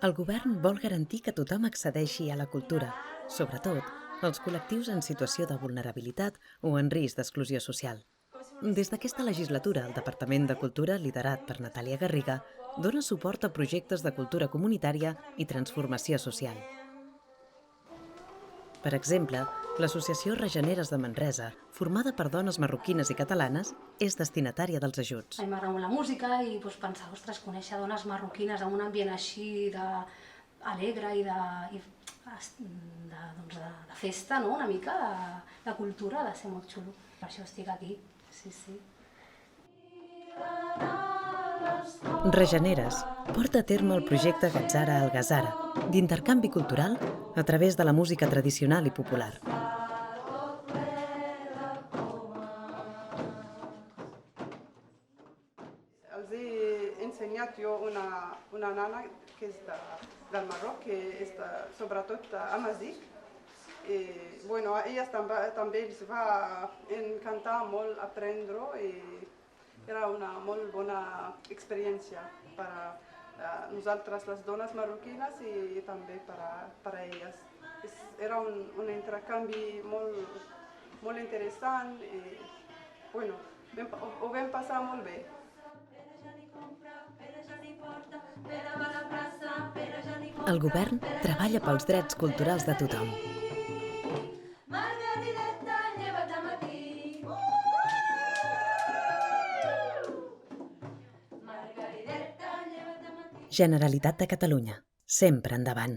El govern vol garantir que tothom accedeixi a la cultura, sobretot els col·lectius en situació de vulnerabilitat o en risc d'exclusió social. Des d'aquesta legislatura, el Departament de Cultura, liderat per Natàlia Garriga, dona suport a projectes de cultura comunitària i transformació social. Per exemple, l'associació Regeneres de Manresa, formada per dones marroquines i catalanes, és destinatària dels ajuts. A mi m'agrada molt la música i pensar, ostres, conèixer dones marroquines en un ambient així alegre i de festa, no? Una mica de cultura, ha de ser molt xulo. Per això estic aquí, sí, sí. Regeneres porta a terme el projecte Gatzara al Gazara, d'intercanvi cultural a través de la música tradicional i popular. Els he ensenyat jo una nana que és del Marroc, que és sobretot amazigh. Bueno, a elles també els va encantar molt aprendre i era una molt bona experiència per a nosaltres, les dones marroquines, i també per a elles. Era un intercanvi molt interessant i bueno, ho vam passar molt bé. El govern treballa pels drets culturals de tothom. Generalitat de Catalunya. Sempre endavant.